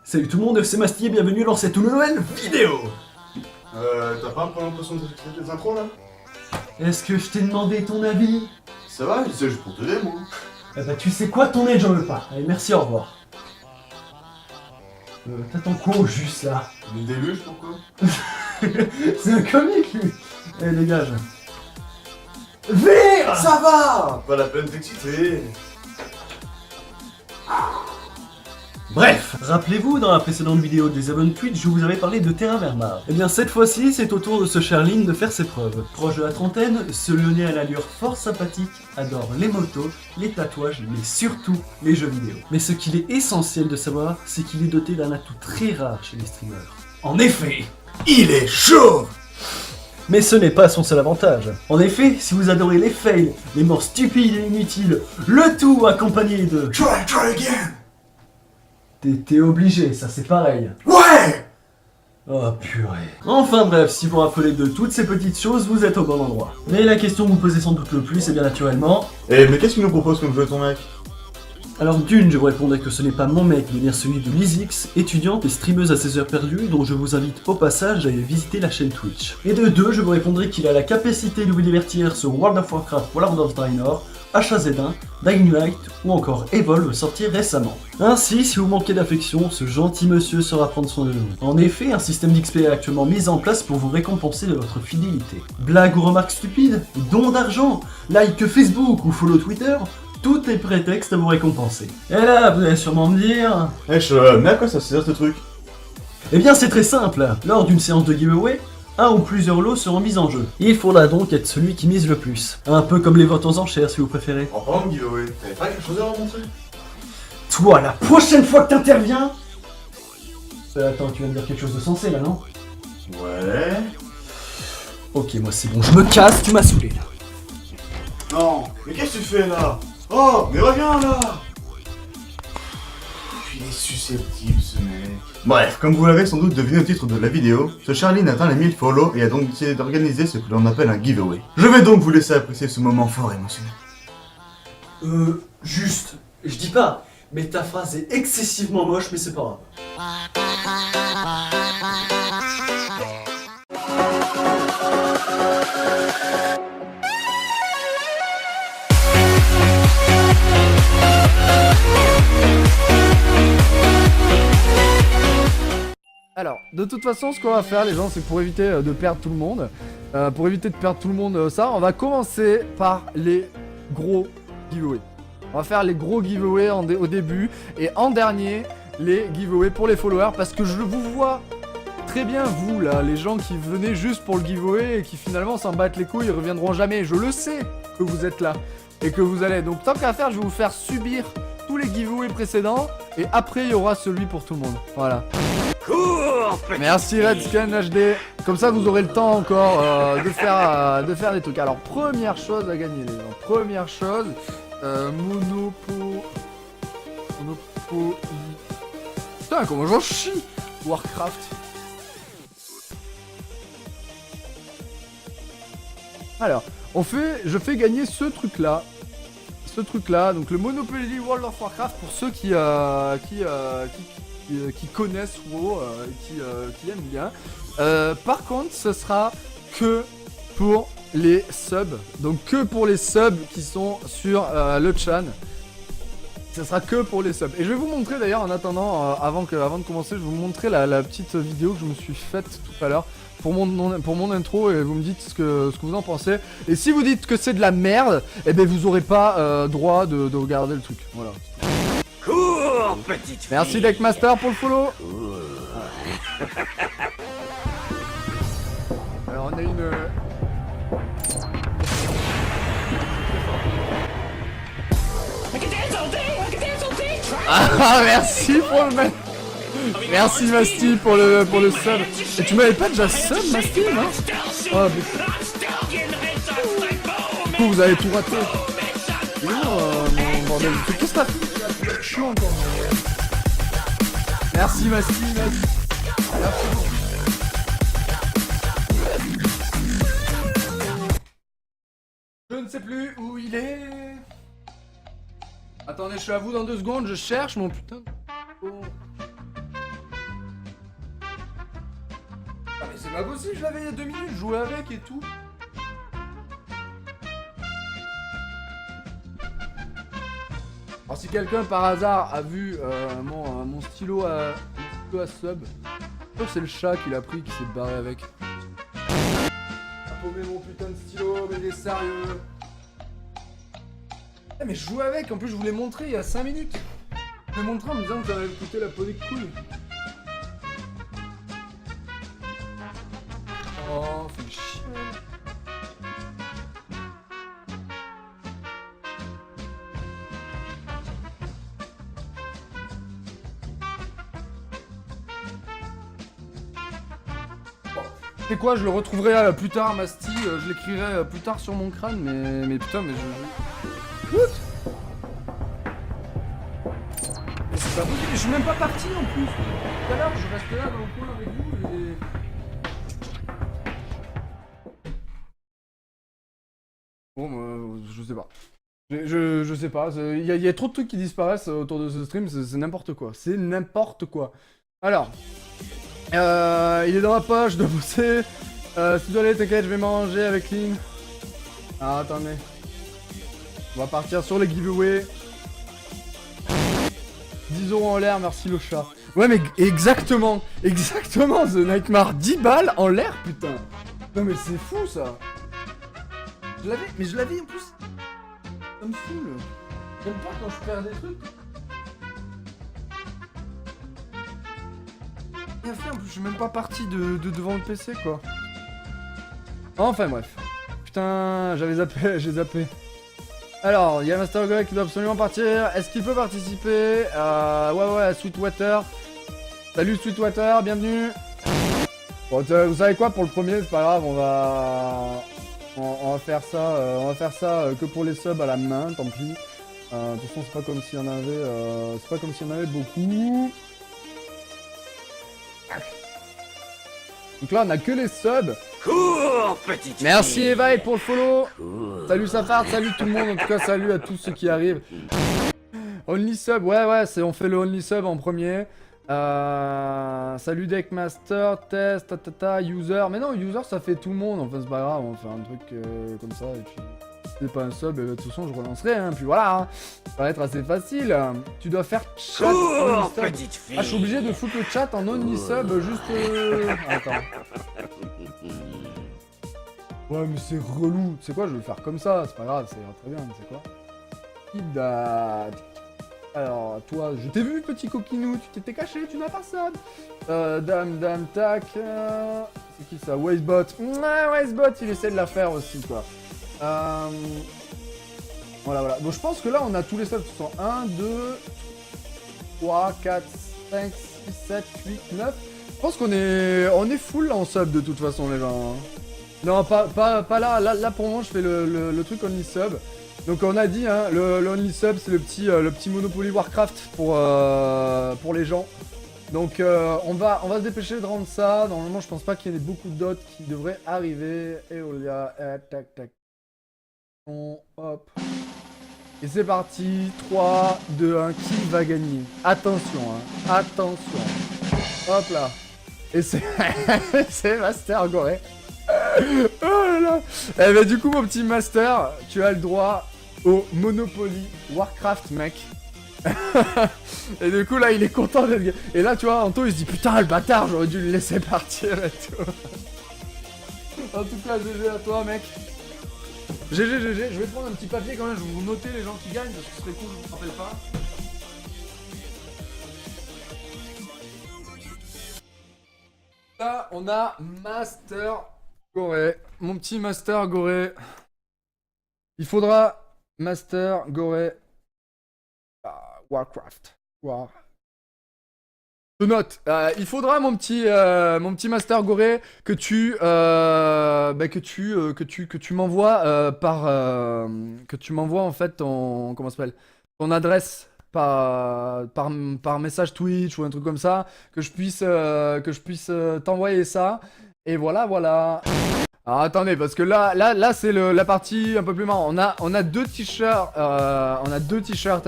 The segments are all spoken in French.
Salut tout le monde, c'est Masti et bienvenue dans cette nouvelle vidéo. T'as pas un peu l'impression de des intros là? Est-ce que je t'ai demandé ton avis? Ça va, c'est juste pour t'aider moi. Eh bah tu sais quoi, ton aide j'en veux pas. Allez, merci, au revoir. T'attends quoi au juste là? Une déluge pourquoi? C'est un comique lui. Allez dégage. Vire. Ça va! Pas la peine d'exciter. Bref, rappelez-vous, dans la précédente vidéo des abonnés Twitch, je vous avais parlé de Terrain Vermar. Et bien cette fois-ci, c'est au tour de ce Charline de faire ses preuves. Proche de la trentaine, ce lyonnais à l'allure fort sympathique adore les motos, les tatouages, mais surtout les jeux vidéo. Mais ce qu'il est essentiel de savoir, c'est qu'il est doté d'un atout très rare chez les streamers. En effet, Il est chauve! mais ce n'est pas son seul avantage. En effet, si vous adorez les fails, les morts stupides et inutiles, le tout accompagné de... Try again! T'es obligé, ça c'est pareil. Ouais! Oh purée. Enfin bref, si vous rappelez de toutes ces petites choses, vous êtes au bon endroit. Mais la question que vous posez sans doute le plus, c'est bien naturellement... Eh mais qu'est-ce qu'il nous propose comme jeu ton mec? Alors d'une, je vous répondrai que ce n'est pas mon mec, mais bien celui de Lizix, étudiante et streameuse à ses heures perdues, dont je vous invite au passage à aller visiter la chaîne Twitch. Et de deux, je vous répondrai qu'il a la capacité de vous divertir sur World of Warcraft, World of Draenor, HAZ1, Dying Light ou encore Evolve sorti récemment. Ainsi, si vous manquez d'affection, ce gentil monsieur saura prendre soin de vous. En effet, un système d'XP est actuellement mis en place pour vous récompenser de votre fidélité. Blagues ou remarques stupides, dons d'argent, like Facebook ou follow Twitter, tout est prétexte à vous récompenser. Et là, vous allez sûrement me dire... mais à quoi ça sert ce truc? Eh bien c'est très simple, lors d'une séance de giveaway, un ou plusieurs lots seront mis en jeu. Il faudra donc être celui qui mise le plus. Un peu comme les votes aux enchères si vous préférez. En parlant de giveaway, t'avais pas quelque chose à remontrer? Toi, la prochaine fois que t'interviens... attends, tu viens de dire quelque chose de sensé là, non? Ouais... Ok, moi c'est bon, je me casse, tu m'as saoulé là. Non, mais qu'est-ce que tu fais là? Oh, mais reviens là! Il est susceptible ce mec. Bref, comme vous l'avez sans doute deviné au titre de la vidéo, ce Charline atteint les 1000 follow et a donc décidé d'organiser ce que l'on appelle un giveaway. Je vais donc vous laisser apprécier ce moment fort émotionnel. Juste, je dis pas, mais ta phrase est excessivement moche, mais c'est pas grave. Alors, de toute façon, ce qu'on va faire, les gens, c'est pour éviter de perdre tout le monde. Ça, on va commencer par les gros giveaways. On va faire les gros giveaways au début. Et en dernier, les giveaways pour les followers. Parce que je vous vois très bien, vous, là, les gens qui venaient juste pour le giveaway et qui finalement s'en battent les couilles, ils reviendront jamais. Je le sais que vous êtes là et que vous allez. Donc, tant qu'à faire, je vais vous faire subir tous les giveaways précédents. Et après, il y aura celui pour tout le monde. Voilà. Merci Redscan HD. Comme ça vous aurez le temps encore de faire des trucs. Alors première chose à gagner les gens. Première chose, Monopoly. Putain comment j'en chie. Warcraft. Alors, je fais gagner ce truc là. Donc le Monopoly World of Warcraft pour ceux qui connaissent WoW, qui aiment bien. Par contre, ce sera que pour les subs. Donc que pour les subs qui sont sur le chan. Ce sera que pour les subs. Et je vais vous montrer d'ailleurs en attendant, avant de commencer, je vais vous montrer la petite vidéo que je me suis faite tout à l'heure pour mon intro et vous me dites ce que vous en pensez. Et si vous dites que c'est de la merde, eh ben vous aurez pas droit de regarder le truc. Voilà. Cours, petite fille. Merci Deckmaster pour le follow. Alors on a une... Ah merci pour le mec. Merci Masti pour le sub. Et tu m'avais pas déjà sub Masti non? Oh putain. Du coup vous avez tout raté. Non mon bordel de truc. Qu'est-ce que t'as fait? Je suis encore. Merci Masti. Merci beaucoup. Je ne sais plus où il est. Attendez, je suis à vous dans 2 secondes, je cherche mon putain de... Oh. c'est pas possible, je l'avais il y a 2 minutes, je jouais avec et tout. Alors si quelqu'un par hasard a vu mon stylo à sub, je pense que c'est le chat qui l'a pris qui s'est barré avec. A paumé mon putain de stylo, mais il est sérieux. Eh mais je jouais avec, en plus je vous l'ai montré il y a 5 minutes. Je l'ai montré en me disant que j'avais écouté la peau des couilles. Oh, fais chier. C'est quoi, je le retrouverai plus tard, Masti, je l'écrirai plus tard sur mon crâne, mais putain, mais je... What? Mais c'est pas possible, je suis même pas parti en plus. Tout à l'heure, je restais là dans le coin avec vous et... Bon, je sais pas. Je sais pas, il y a trop de trucs qui disparaissent autour de ce stream, c'est n'importe quoi. C'est n'importe quoi. Alors... il est dans la poche, je dois bosser. Si tu dois aller, t'inquiète, je vais manger avec Lynn. Ah, attendez. On va partir sur les giveaways. 10 € en l'air, merci le chat. Ouais, mais exactement, The Nightmare. 10 balles en l'air, putain. Non, mais c'est fou ça. Je l'avais en plus. Ça me saoule. J'aime pas quand je perds des trucs. Rien fait, en plus je suis même pas parti de devant le PC quoi. Enfin bref. Putain, j'ai zappé. Alors, il y a Master Goré qui doit absolument partir. Est-ce qu'il peut participer? Ouais, Sweetwater. Salut Sweetwater, bienvenue. Bon, vous savez quoi, pour le premier, c'est pas grave, on va faire ça, que pour les subs à la main, tant pis. De toute façon, c'est pas comme s'il y en avait, beaucoup. Donc là, on a que les subs. Cours, petite Merci fille. Evaï pour le follow. Cours. Salut Safar, salut tout le monde. En tout cas, salut à tous ceux qui arrivent. Only sub, ouais, on fait le only sub en premier. Salut Deckmaster, test, user. Mais non, user, ça fait tout le monde. Enfin, c'est pas grave, on va faire un truc comme ça. Et puis, si c'est pas un sub, de toute façon, je relancerai. Hein, puis voilà, hein. Ça va être assez facile. Tu dois faire chat only Cours, sub. petite fille. Ah, je suis obligé de foutre le chat en only sub, juste... Attends. Ouais, mais c'est relou. Tu sais quoi, je vais le faire comme ça. C'est pas grave, ça ira très bien. Tu sais quoi? Ida. Alors, toi, je t'ai vu, petit coquinou. Tu t'étais caché, tu n'as pas ça. Dame, tac. C'est qui ça? Wastebot. Ouais, Wastebot, il essaie de la faire aussi, quoi. Voilà. Bon, je pense que là, on a tous les subs qui sont 1, 2, 3, 4, 5, 6, 7, 8, 9. Je pense qu'on est full en sub de toute façon, les gens. Non, pas là. Là, pour moi, je fais le truc only sub. Donc, on a dit, hein, le only sub, c'est le petit Monopoly Warcraft pour les gens. Donc, on va se dépêcher de rendre ça. Normalement, je pense pas qu'il y ait beaucoup d'autres qui devraient arriver. Et Olia, tac. Hop. Et c'est parti. 3, 2, 1. Qui va gagner? Attention, hein. Attention. Hop là. Et c'est Master Goré. Oh là là. Eh ben du coup mon petit Master, tu as le droit au Monopoly Warcraft mec. Et du coup là il est content d'être... Et là tu vois Anto il se dit putain le bâtard j'aurais dû le laisser partir et tout. En tout cas GG à toi mec. GG, je vais prendre un petit papier quand même, je vais vous noter les gens qui gagnent parce que ce serait cool, je me rappelle pas. Là on a Master Goré, mon petit Master Goré. Il faudra Master Goré Warcraft. Je note. Il faudra mon petit Master Goré que tu m'envoies que tu m'envoies en fait ton comment ça s'appelle ton adresse par message Twitch ou un truc comme ça que je puisse t'envoyer ça. Et voilà. Alors attendez, parce que là c'est la partie un peu plus marrant. On a deux t-shirts, à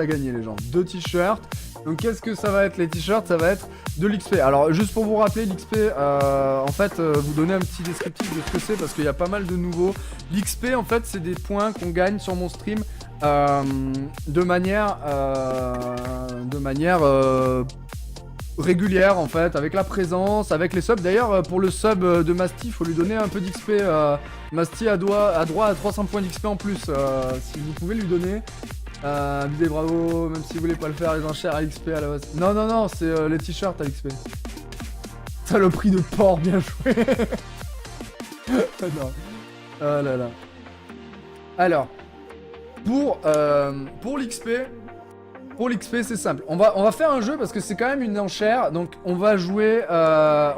gagner les gens. 2 t-shirts. Donc qu'est-ce que ça va être les t-shirts? Ça va être de l'XP. Alors juste pour vous rappeler, l'XP, en fait, vous donner un petit descriptif de ce que c'est parce qu'il y a pas mal de nouveaux. L'XP en fait c'est des points qu'on gagne sur mon stream de manière régulière en fait, avec la présence, avec les subs. D'ailleurs pour le sub de Masty, il faut lui donner un peu d'XP. Masty a droit à 300 points d'XP en plus, si vous pouvez lui donner. Bidé bravo, même si vous voulez pas le faire, les enchères à XP à la base. Non, c'est les t-shirts à XP. Saloperie de porc, bien joué. Non. Oh là là. Alors, pour l'XP, c'est simple. On va faire un jeu parce que c'est quand même une enchère. Donc on va jouer à.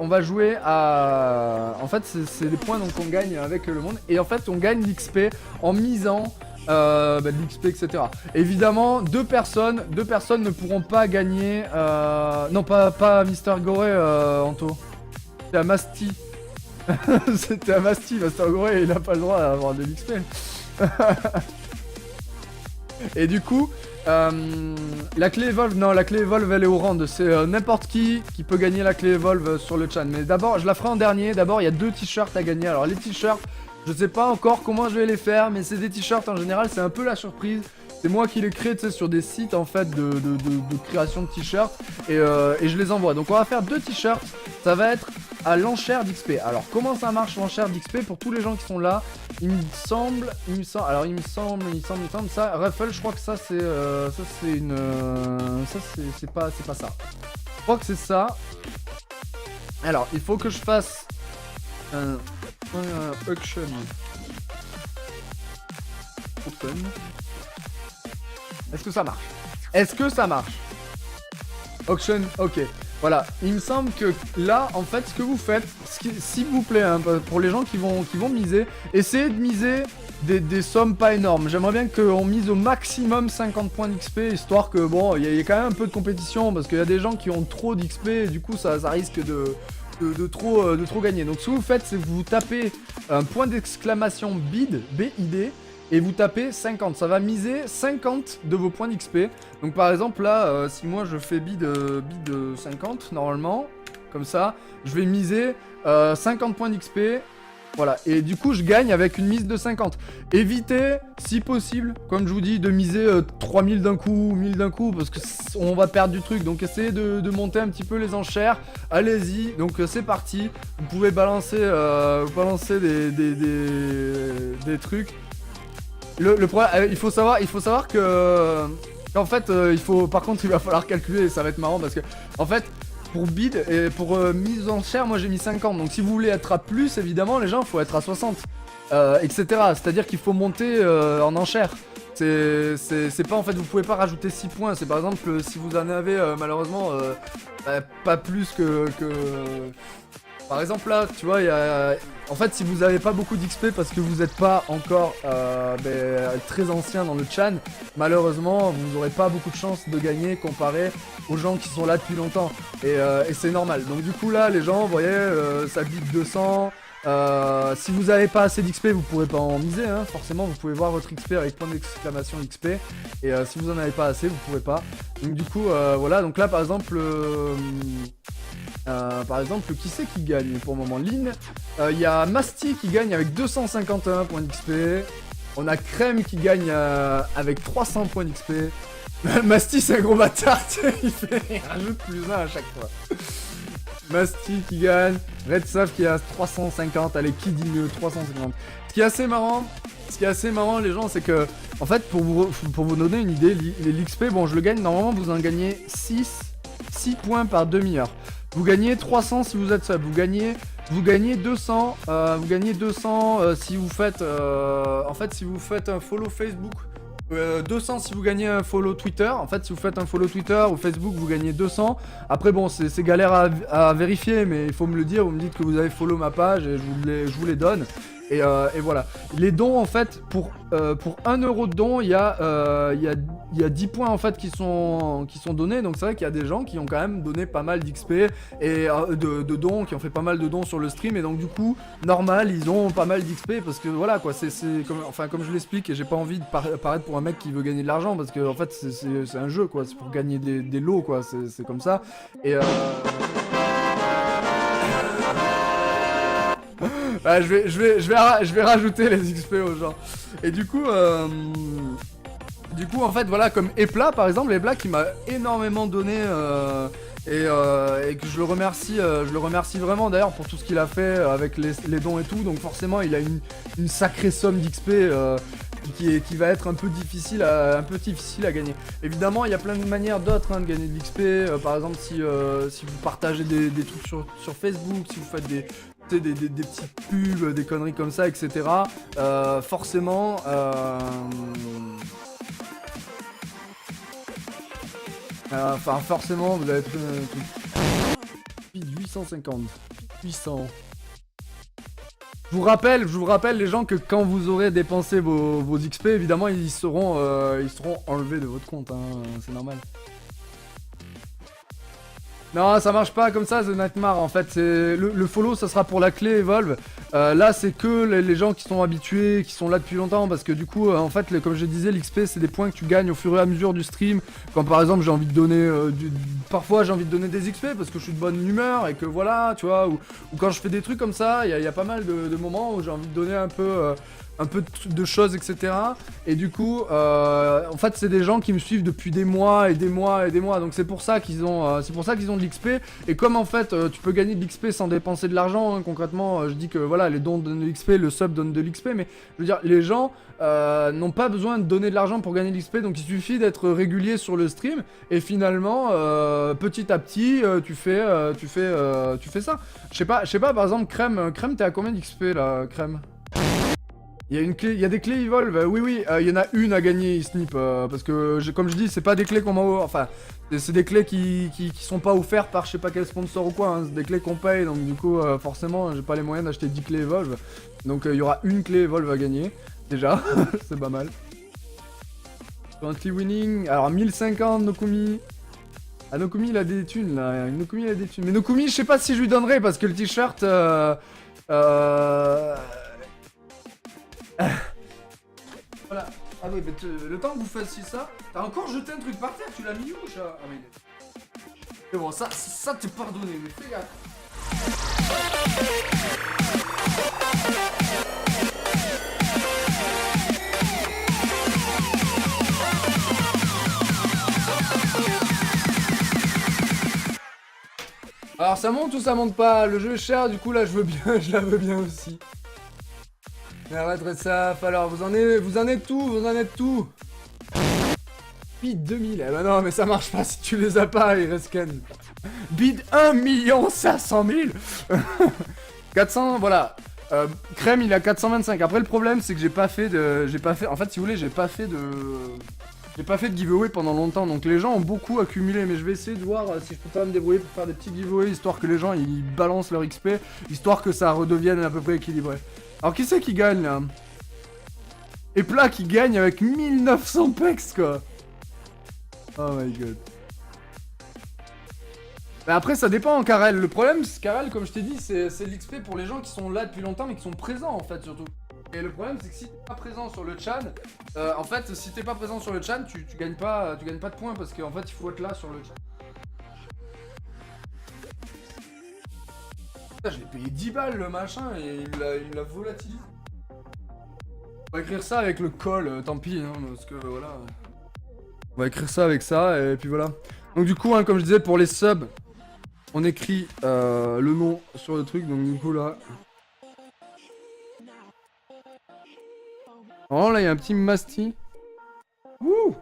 En fait, c'est des points donc qu'on gagne avec le monde. Et en fait, on gagne l'XP en misant de l'XP, etc. Évidemment, deux personnes ne pourront pas gagner. Non, pas Mister Goré, Anto. C'était à Masty. C'était à Masty, Mister Goré, il a pas le droit d'avoir de l'XP. Et du coup, la clé Evolve, non, la clé Evolve elle est au rand. C'est n'importe qui peut gagner la clé Evolve sur le chat. Mais d'abord, je la ferai en dernier. D'abord, il y a 2 t-shirts à gagner. Alors, les t-shirts, je sais pas encore comment je vais les faire, mais c'est des t-shirts en général, c'est un peu la surprise. C'est moi qui les crée, tu sais, sur des sites en fait de création de t-shirts et je les envoie. Donc on va faire 2 t-shirts, ça va être à l'enchère d'XP. Alors comment ça marche l'enchère d'XP pour tous les gens qui sont là? Il me semble, ça, Raffle, je crois que ça c'est une, ça c'est pas ça. Je crois que c'est ça. Alors il faut que je fasse un auction. Open. Est-ce que ça marche? Auction, ok. Voilà, il me semble que là, en fait, ce que vous faites, s'il vous plaît, hein, pour les gens qui vont miser, essayez de miser des sommes pas énormes. J'aimerais bien qu'on mise au maximum 50 points d'XP, histoire que, bon, il y a quand même un peu de compétition, parce qu'il y a des gens qui ont trop d'XP, et du coup, ça risque de trop gagner. Donc, ce que vous faites, c'est que vous tapez un point d'exclamation BID, B-I-D, et vous tapez 50, ça va miser 50 de vos points d'XP. Donc par exemple là, si moi je fais bid 50 normalement, comme ça, je vais miser 50 points d'XP. Voilà, et du coup je gagne avec une mise de 50. Évitez, si possible, comme je vous dis, de miser 3000 d'un coup, 1000 d'un coup, parce que on va perdre du truc. Donc essayez de monter un petit peu les enchères. Allez-y, donc c'est parti. Vous pouvez balancer des trucs. Le problème, il faut savoir que en fait, par contre, il va falloir calculer et ça va être marrant parce que en fait, pour bid et pour mise en chair, moi j'ai mis 50. Donc si vous voulez être à plus, évidemment, les gens, il faut être à 60, etc. C'est-à-dire qu'il faut monter en enchère. C'est pas en fait, vous pouvez pas rajouter 6 points. C'est par exemple si vous en avez malheureusement pas plus que. Par exemple là, tu vois, en fait, si vous avez pas beaucoup d'XP parce que vous n'êtes pas encore très ancien dans le chan, malheureusement, vous n'aurez pas beaucoup de chances de gagner comparé aux gens qui sont là depuis longtemps. Et c'est normal. Donc du coup là, les gens, vous voyez, ça bite 200. Si vous n'avez pas assez d'XP, vous pourrez pas en miser, hein. Forcément, vous pouvez voir votre XP avec point d'exclamation XP. Et si vous en avez pas assez, vous pouvez pas. Donc du coup, voilà. Donc là, par exemple, qui c'est qui gagne pour le moment? Lynn. Il y a Masty qui gagne avec 251 points d'XP. On a Crème qui gagne avec 300 points d'XP. Masty, c'est un gros bâtard. Il rajoute +1 à chaque fois. Masty qui gagne, Red Soft qui a 350, allez qui dit mieux, 350. Ce qui est assez marrant les gens, c'est que en fait pour vous donner une idée, l'XP, bon je le gagne, normalement vous en gagnez 6 points par demi-heure. Vous gagnez 300 si vous êtes sub, vous gagnez 200, si vous faites si vous faites un follow Facebook. 200 si vous gagnez un follow Twitter. En fait, si vous faites un follow Twitter ou Facebook, vous gagnez 200. Après, bon, c'est galère à vérifier, mais il faut me le dire. Vous me dites que vous avez follow ma page et je vous les donne. Et voilà. Les dons, en fait, pour 1 euro de don, il y a 10 points en fait qui sont donnés. Donc c'est vrai qu'il y a des gens qui ont quand même donné pas mal d'XP et de dons, qui ont fait pas mal de dons sur le stream. Et donc du coup, normal, ils ont pas mal d'XP parce que voilà quoi, c'est comme je l'explique, et j'ai pas envie de paraître pour un mec qui veut gagner de l'argent parce que en fait c'est un jeu quoi, c'est pour gagner des lots quoi, c'est comme ça. Et bah, je vais rajouter les XP aux gens. Et du coup, en fait, voilà, comme Epla, par exemple, Epla qui m'a énormément donné et que je le remercie vraiment d'ailleurs pour tout ce qu'il a fait avec les dons et tout. Donc forcément, il a une sacrée somme d'XP qui va être un peu difficile à gagner. Évidemment, il y a plein de manières d'autres de gagner de l'XP. Par exemple, si vous partagez des trucs sur Facebook, si vous faites des petites pubs, des conneries comme ça, etc. Forcément, forcément, vous allez être 850, 800. Je vous rappelle les gens que quand vous aurez dépensé vos XP, évidemment, ils seront enlevés de votre compte, hein, c'est normal. Non, ça marche pas comme ça, The Nightmare. En fait, le follow, ça sera pour la clé Evolve. Là, c'est que les gens qui sont habitués, qui sont là depuis longtemps. Parce que du coup, en fait, comme je disais, l'XP, c'est des points que tu gagnes au fur et à mesure du stream. Quand par exemple, j'ai envie de donner. Parfois, j'ai envie de donner des XP parce que je suis de bonne humeur et que voilà, tu vois. Ou quand je fais des trucs comme ça, il y a pas mal de moments où j'ai envie de donner un peu de choses, etc. Et du coup, en fait, c'est des gens qui me suivent depuis des mois et des mois et des mois. Donc c'est pour ça qu'ils ont de l'XP. Et comme en fait, tu peux gagner de l'XP sans dépenser de l'argent. Hein, concrètement, je dis que voilà, les dons donnent de l'XP, le sub donne de l'XP. Mais je veux dire, les gens n'ont pas besoin de donner de l'argent pour gagner de l'XP. Donc il suffit d'être régulier sur le stream. Et finalement, petit à petit, tu fais ça. Je sais pas, par exemple, Crème, t'es à combien d'XP là, Crème? Il y a des clés Evolve, oui, il y en a une à gagner, Snip, parce que, comme je dis, c'est pas des clés qu'on m'a... Enfin, c'est des clés qui sont pas offertes par je sais pas quel sponsor ou quoi, hein, c'est des clés qu'on paye, donc du coup, forcément, j'ai pas les moyens d'acheter 10 clés Evolve, donc il y aura une clé Evolve à gagner, déjà, c'est pas mal. 20 winning, alors 1050 Nokumi... Ah, Nokumi, il a des thunes, là, Nokumi, il a des thunes, mais Nokumi, je sais pas si je lui donnerai, parce que le t-shirt, Voilà. Ah oui, mais le temps que vous fassiez ça, t'as encore jeté un truc par terre, tu l'as mis où, chat? Ah mais... Mais bon, ça t'es pardonné, mais fais gaffe. Alors ça monte ou ça monte pas? Le jeu est cher, du coup là je veux bien, je la veux bien aussi. Mais arrêtez ça, alors vous en êtes tout. Bid 2000, eh ben non mais ça marche pas si tu les as pas, il reste scan. Bid 1 500 000 400, voilà. Crème il a 425, après le problème c'est que j'ai pas fait, en fait si vous voulez j'ai pas fait de giveaway pendant longtemps, donc les gens ont beaucoup accumulé, mais je vais essayer de voir si je peux pas me débrouiller pour faire des petits giveaways, histoire que les gens ils balancent leur XP, histoire que ça redevienne à peu près équilibré. Alors qui c'est qui gagne là? Epla qui gagne avec 1900 pex quoi. Oh my god. Mais après ça dépend en Karel, le problème c'est Karel comme je t'ai dit c'est l'XP pour les gens qui sont là depuis longtemps mais qui sont présents en fait surtout. Et le problème c'est que si t'es pas présent sur le chat, en fait si t'es pas présent sur le chat tu gagnes pas de points parce qu'en fait il faut être là sur le chat. J'ai payé 10 balles le machin et il l'a volatilisé. On va écrire ça avec le col, tant pis, hein, parce que voilà. On va écrire ça avec ça et puis voilà. Donc du coup, hein, comme je disais, pour les subs, on écrit le nom sur le truc, donc du coup là... Oh là, il y a un petit Masti. Wouh.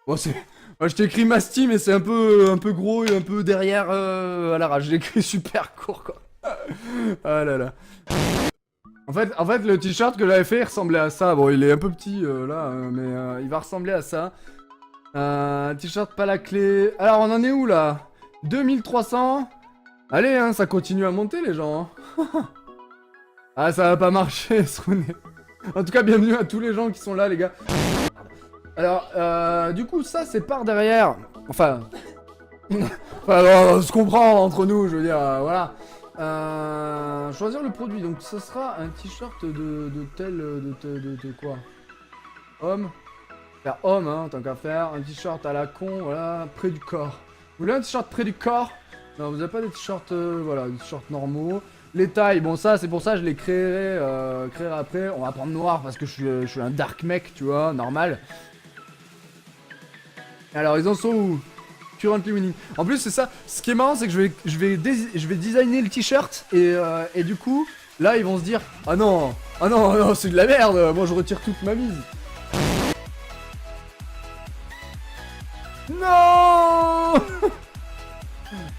Bon, c'est... Moi, je t'ai écrit Masti, mais c'est un peu gros et un peu derrière à la rage. J'ai écrit super court, quoi. Ah là là. En fait, le t-shirt que j'avais fait, il ressemblait à ça. Bon, il est un peu petit, là, mais il va ressembler à ça. T-shirt pas la clé. Alors, on en est où, là? 2300. Allez, hein, ça continue à monter, les gens. Hein. Ah, ça va pas marcher, Sroune. En tout cas, bienvenue à tous les gens qui sont là, les gars. Alors, du coup, ça, c'est par derrière. Enfin... on se comprend entre nous, je veux dire, voilà. Choisir le produit, donc ça sera un t-shirt de quoi? Homme. Faire homme, hein, tant qu'à faire. Un t-shirt à la con, voilà, près du corps. Vous voulez un t-shirt près du corps? Non, vous avez pas des t-shirts, voilà, des t-shirts normaux. Les tailles, bon ça, c'est pour ça je les créerai après. On va prendre noir parce que je suis un dark mec, tu vois, normal. Alors, ils en sont où? Currently winning. En plus, c'est ça. Ce qui est marrant, c'est que je vais designer le t-shirt et du coup, là, ils vont se dire, ah non, c'est de la merde. Moi, je retire toute ma mise. Non.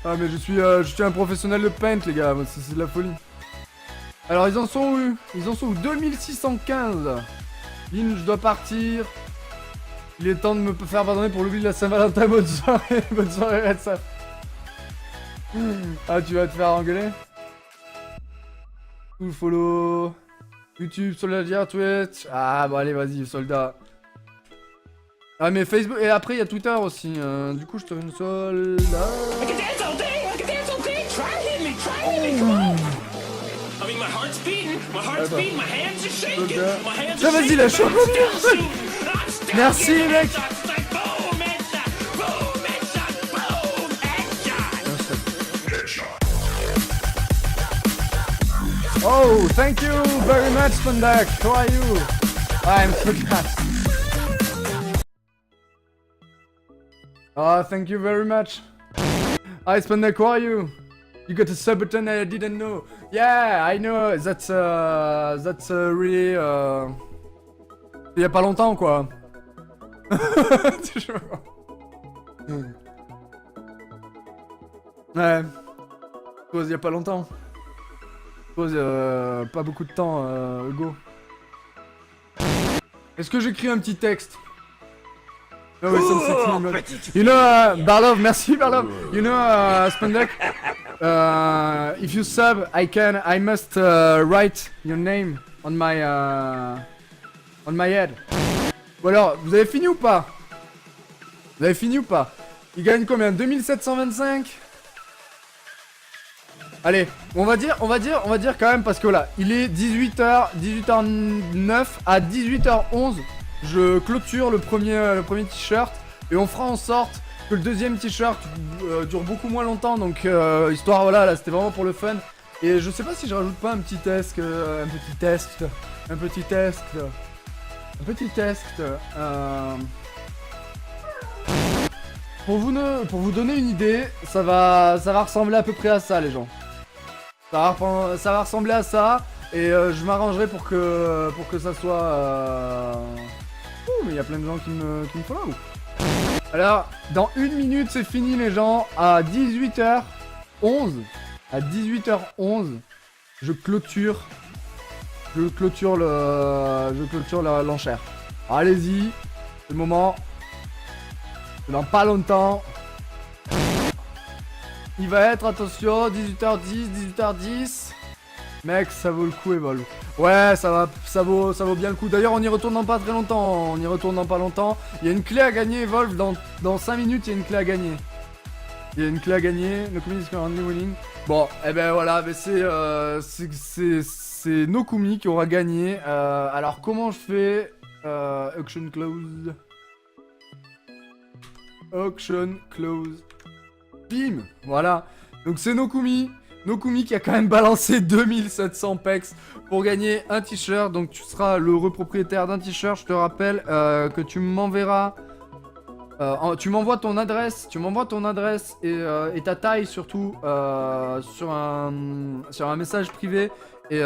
Ah, mais je suis un professionnel de paint, les gars. C'est de la folie. Alors, ils en sont où? Ils en sont où? 2615. Lynn, je dois partir. Il est temps de me faire pardonner pour l'oubli de la Saint-Valentin. Bonne soirée, Red Sap. Ah, tu vas te faire engueuler? Tout follow. YouTube, soldat, Twitch. Ah, bon, allez, vas-y, soldat. Ah, mais Facebook. Et après, il y a Twitter aussi. Du coup, je te fais une soldat. Ça, vas-y, la chambre. Merci, mec. Oh, thank you very much, Spandak. How are you? I'm so glad. Oh, thank you very much. Hi, Spandak, how are you? You got a sub button I didn't know. Yeah, I know. That's really. Il y a pas longtemps, quoi. Ouais. Pause il y a pas longtemps. Pause pas beaucoup de temps, Hugo. Est-ce que j'écris un petit texte? Oh, oui, you know, Barlov, merci Barlov. You know, Spandak, if you sub, I must write your name on my head. Ou alors, vous avez fini ou pas? Vous avez fini ou pas? Il gagne combien? 2725? Allez, on va dire quand même parce que là, il est 18h09 à 18h11. Je clôture le premier t-shirt et on fera en sorte que le deuxième t-shirt dure beaucoup moins longtemps. Donc histoire, voilà, là c'était vraiment pour le fun. Et je sais pas si je rajoute pas un petit test. Pour vous donner une idée, ça va ressembler à peu près à ça, les gens. Ça va ressembler à ça et je m'arrangerai pour que ça soit. Ouh, mais il y a plein de gens qui me follow. Alors, dans 1 minute, c'est fini, les gens. À 18h11, je clôture l'enchère. Allez-y, c'est le moment. C'est dans pas longtemps. Il va être, attention, 18h10. Mec, ça vaut le coup, Evolve. Ouais, ça vaut bien le coup. D'ailleurs, on y retourne dans pas très longtemps. Il y a une clé à gagner, Evolve. Dans 5 minutes, il y a une clé à gagner. No Kumi is currently winning. Bon, et ben voilà, c'est Nokumi qui aura gagné. Alors, comment je fais Auction close. Bim. Voilà. Donc, c'est Nokumi qui a quand même balancé 2700 pex pour gagner un t-shirt. Donc tu seras le repropriétaire d'un t-shirt. Je te rappelle que tu m'enverras... tu m'envoies ton adresse. Et ta taille surtout sur un message privé. Et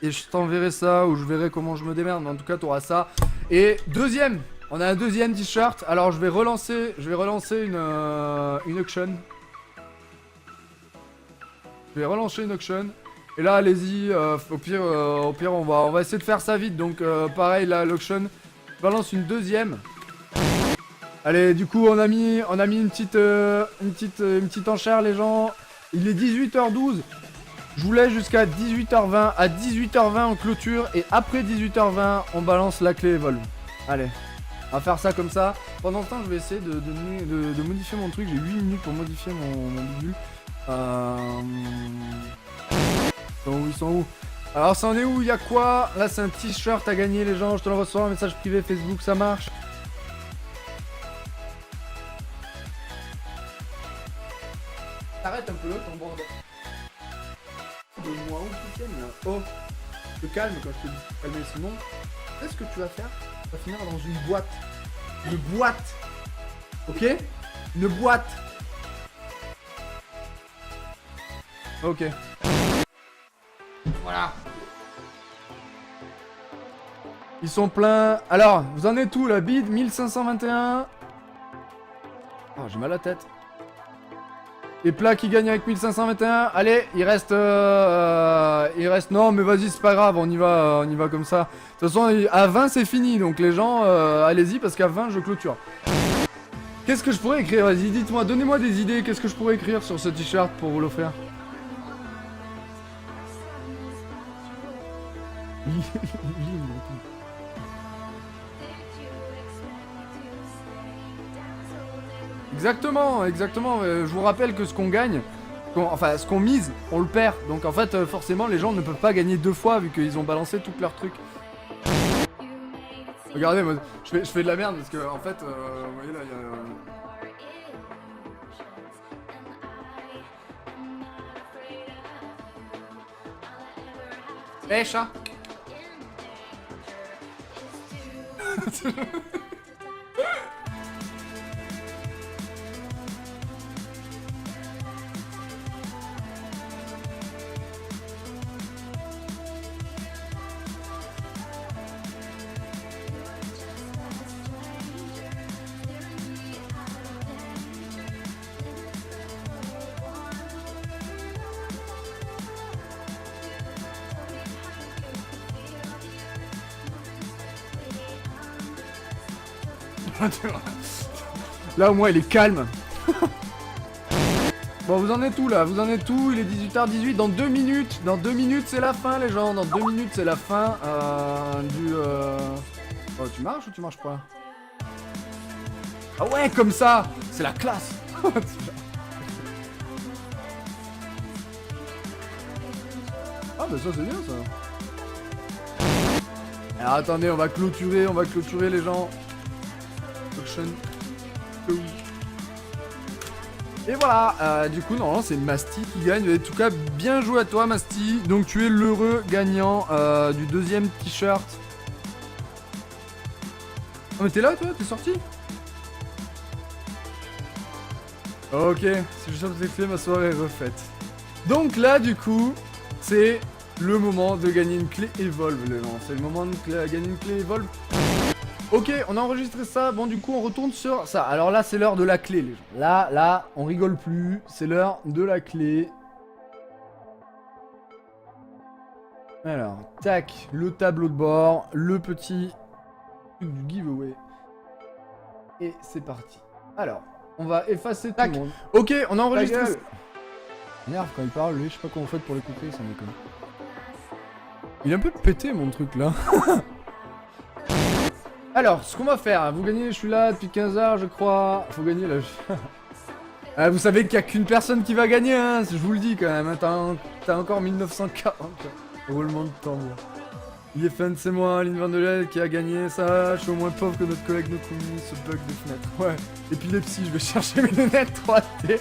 je t'enverrai ça ou je verrai comment je me démerde. Mais en tout cas, tu auras ça. Et deuxième, on a un deuxième t-shirt. Alors je vais relancer une auction. Je vais relancer une auction. Et là, allez-y. Au pire, on va essayer de faire ça vite. Donc, pareil, là, l'auction. Je balance une deuxième. Allez, du coup, on a mis une petite enchère, les gens. Il est 18h12. Je vous laisse jusqu'à 18h20. À 18h20, on clôture. Et après 18h20, on balance la clé Evolve. Allez, on va faire ça comme ça. Pendant ce temps, je vais essayer de modifier mon truc. J'ai 8 minutes pour modifier mon bidule. Ils sont où? Alors, ça en est où? Il y a quoi? Là, c'est un t-shirt à gagner, les gens. Je te l'envoie sur un message privé Facebook, ça marche. Arrête un peu ton bordel. De moi où tu tiennes là. Oh, te calme quand je te dis de calmer Simon. Qu'est-ce que tu vas faire? Tu vas finir dans une boîte. Une boîte. Ok? Une boîte. Ok. Voilà. Ils sont pleins. Alors, vous en êtes où la bide? 1521. Oh, j'ai mal à la tête. Et Plat qui gagne avec 1521. Allez, il reste... Non, mais vas-y, c'est pas grave, on y va comme ça. De toute façon, à 20, c'est fini. Donc les gens, allez-y, parce qu'à 20, je clôture. Qu'est-ce que je pourrais écrire? Vas-y, dites-moi, donnez-moi des idées. Qu'est-ce que je pourrais écrire sur ce t-shirt pour vous l'offrir? Exactement. Je vous rappelle que ce qu'on gagne, ce qu'on mise, on le perd. Donc en fait, forcément, les gens ne peuvent pas gagner deux fois vu qu'ils ont balancé tous leurs trucs. Regardez, moi, je fais de la merde parce que en fait, vous voyez là, il y a... Eh chat. Là au moins il est calme. Bon, vous en êtes où là? Vous en êtes où? Il est 18h18. Dans 2 minutes. Dans 2 minutes c'est la fin les gens. Dans 2 minutes c'est la fin du... Oh, tu marches ou tu marches pas? Ah ouais, comme ça. C'est la classe. Ah bah ça c'est bien ça. Alors attendez, on va clôturer les gens. Et voilà, du coup normalement c'est Masti qui gagne. En tout cas bien joué à toi Masti. Donc tu es l'heureux gagnant du deuxième t-shirt. Oh mais t'es là toi? T'es sorti? Ok, si je chope ces clés, ma soirée est refaite. Donc là du coup c'est le moment de gagner une clé Evolve les gens. C'est le moment de gagner une clé Evolve. Ok, on a enregistré ça. Bon, du coup, on retourne sur ça. Alors là, c'est l'heure de la clé, les gens. Là, on rigole plus. C'est l'heure de la clé. Alors, tac, le tableau de bord, le petit truc du giveaway. Et c'est parti. Alors, on va effacer tout le monde. Ok, on a enregistré ça. Merde, quand il parle, lui, je sais pas comment vous faites pour l'écouter, ça m'étonne. Il est un peu pété, mon truc, là. Alors, ce qu'on va faire, vous gagnez, je suis là depuis 15h, je crois. Faut gagner là. Vous savez qu'il n'y a qu'une personne qui va gagner, hein, je vous le dis quand même. Hein, t'as encore 1940. Roulement de tambour. Il est fun, c'est moi, Lynn Vandelel qui a gagné ça. Je suis au moins pauvre que notre collègue Nokumi, ce bug de fenêtre. Ouais. Épilepsie, je vais chercher mes lunettes 3D.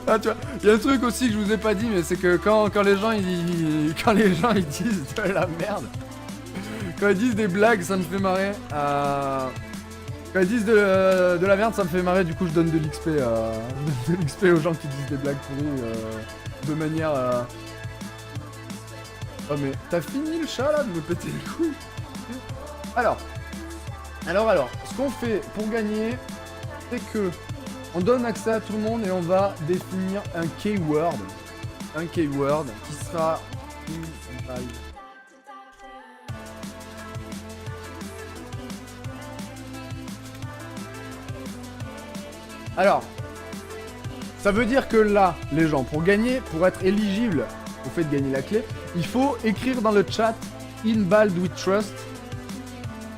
Ah tu vois, il y a un truc aussi que je vous ai pas dit, mais c'est que quand les gens ils disent de la merde. Quand ils disent des blagues, ça me fait marrer. Quand ils disent de la merde, ça me fait marrer. Du coup, je donne de l'XP aux gens qui disent des blagues pourries de manière. Oh mais t'as fini le chat là de me péter les couilles. Alors, ce qu'on fait pour gagner, c'est que on donne accès à tout le monde et on va définir un keyword qui sera Alors, Ça veut dire que là, les gens, pour gagner, pour être éligible au fait de gagner la clé, il faut écrire dans le chat In Bald We Trust.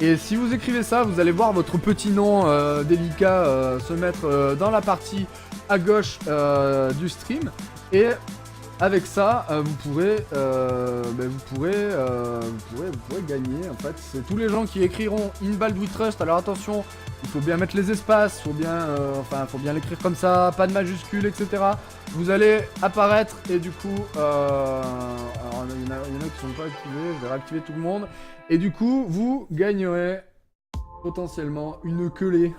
Et si vous écrivez ça, vous allez voir votre petit nom délicat se mettre dans la partie à gauche du stream. Et avec ça, vous pourrez gagner. En fait, c'est tous les gens qui écriront In Bald We Trust. Alors attention, il faut bien mettre les espaces, faut bien l'écrire comme ça, pas de majuscules, etc. Vous allez apparaître et du coup, alors il y en a qui sont pas activés, je vais réactiver tout le monde. Et du coup, vous gagnerez potentiellement une queue.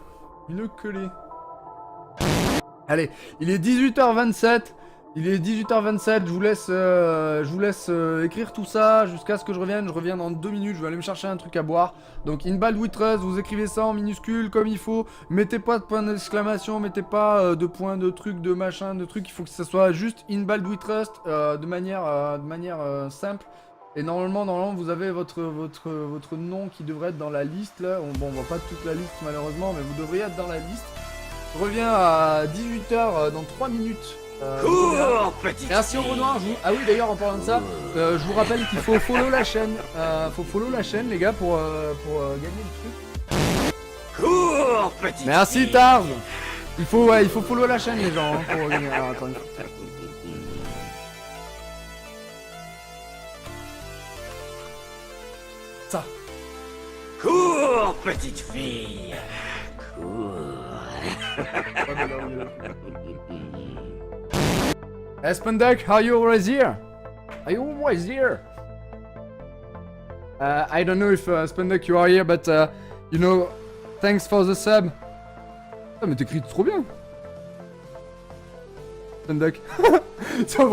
Allez, il est 18h27. Je vous laisse écrire tout ça jusqu'à ce que je revienne. Je reviens dans 2 minutes, je vais aller me chercher un truc à boire. Donc In Bald We Trust, vous écrivez ça en minuscule comme il faut. Mettez pas de point d'exclamation, mettez pas de points de trucs, de machin, de trucs. Il faut que ça soit juste In Bald We Trust de manière simple. Et normalement, vous avez votre nom qui devrait être dans la liste là. Bon, on voit pas toute la liste malheureusement, mais vous devriez être dans la liste. Je reviens à 18h dans 3 minutes. Merci au Renoir. Ah oui, d'ailleurs, en parlant de ça, je vous rappelle qu'il faut follow la chaîne. Les gars, pour gagner le truc. Merci Tarz. Il faut follow la chaîne, les gens, pour gagner. Alors, attendez. Ça. Cours, petite fille. Espendek, are you always here? I don't know if Espendek you are here, but thanks for the sub. Ah, mais t'écris trop bien. Espendek. On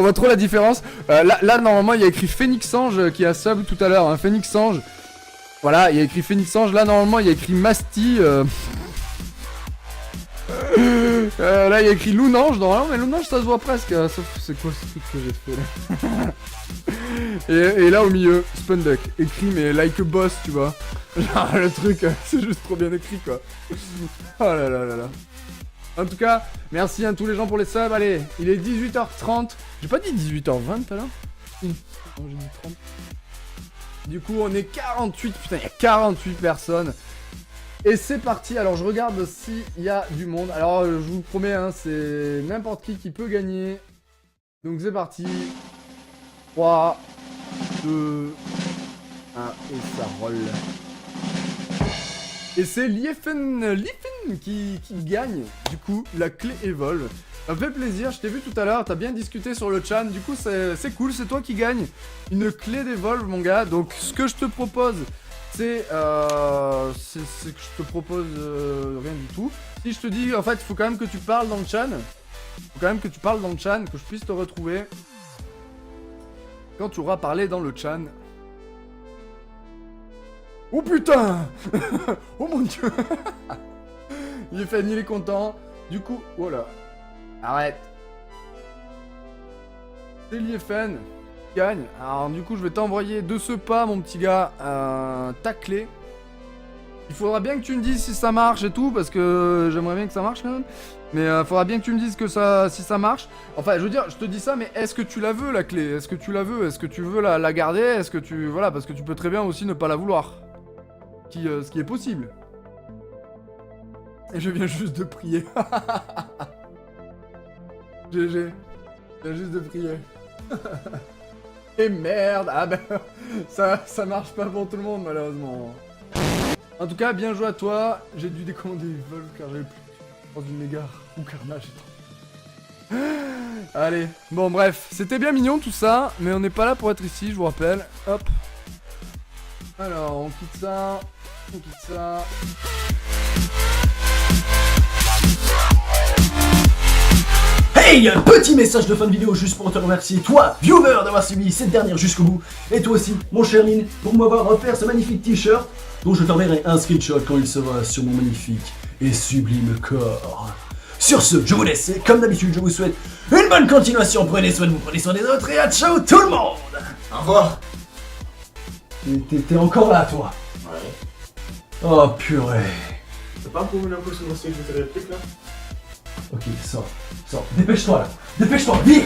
voit trop la différence. Là, normalement, il y a écrit Phoenix Ange qui a sub tout à l'heure. Hein. Phoenix Ange. Voilà, il y a écrit Phoenix Ange. Là, normalement, il y a écrit Masti. Là il y a écrit Lounange normalement, mais Lounange ça se voit presque, sauf c'est quoi ce truc que j'ai fait là. et là au milieu, Spunduk, écrit mais like a boss, tu vois. Genre le truc, c'est juste trop bien écrit quoi. Oh là là là là. En tout cas, merci à tous les gens pour les subs, allez, il est 18h30. J'ai pas dit 18h20 tout à l'heure? Non, j'ai dit 30. Du coup on est 48, putain il y a 48 personnes. Et c'est parti, alors je regarde s'il y a du monde. Alors je vous promets, hein, c'est n'importe qui peut gagner. Donc c'est parti. 3, 2, 1, et ça rolle. Et c'est Liefen qui gagne, du coup, la clé Evolve. Ça me fait plaisir, je t'ai vu tout à l'heure, t'as bien discuté sur le chat, du coup c'est cool, c'est toi qui gagne une clé d'Evolve mon gars. Donc ce que je te propose... c'est que je te propose rien du tout. Si je te dis, en fait, il faut quand même que tu parles dans le chat. Que je puisse te retrouver. Quand tu auras parlé dans le chat. Oh putain. Oh mon dieu. Il est content. Du coup, voilà. Arrête. C'est Liefen. Gagne. Alors du coup je vais t'envoyer de ce pas mon petit gars ta clé. Il faudra bien que tu me dises si ça marche et tout parce que j'aimerais bien que ça marche quand même. Mais faudra bien que tu me dises si ça marche. Enfin je veux dire je te dis ça mais est-ce que tu la veux la clé? Est-ce que tu la veux? Est-ce que tu veux la garder? Est-ce que tu... Voilà parce que tu peux très bien aussi ne pas la vouloir. Ce qui est possible. Et je viens juste de prier. GG. Je viens juste de prier. Et merde, ah ben ça marche pas pour tout le monde malheureusement. En tout cas, bien joué à toi. J'ai dû décommander les vols car j'avais plus dans une méga ou carnage et tout. Allez, bon bref, c'était bien mignon tout ça, mais on n'est pas là pour être ici, je vous rappelle. Hop. Alors, on quitte ça. Hey, un petit message de fin de vidéo juste pour te remercier, toi, viewer, d'avoir suivi cette dernière jusqu'au bout. Et toi aussi, mon cher Lynn, pour m'avoir offert ce magnifique t-shirt, dont je t'enverrai un screenshot quand il sera sur mon magnifique et sublime corps. Sur ce, je vous laisse, et comme d'habitude, je vous souhaite une bonne continuation, prenez soin de vous, prenez soin des autres, et à ciao tout le monde. Au revoir. T'es encore là, toi? Ouais. Oh, purée. T'as pas pour une impression de ce que je te réplique là? Ok, sors. Dépêche-toi là. Dépêche-toi, vite.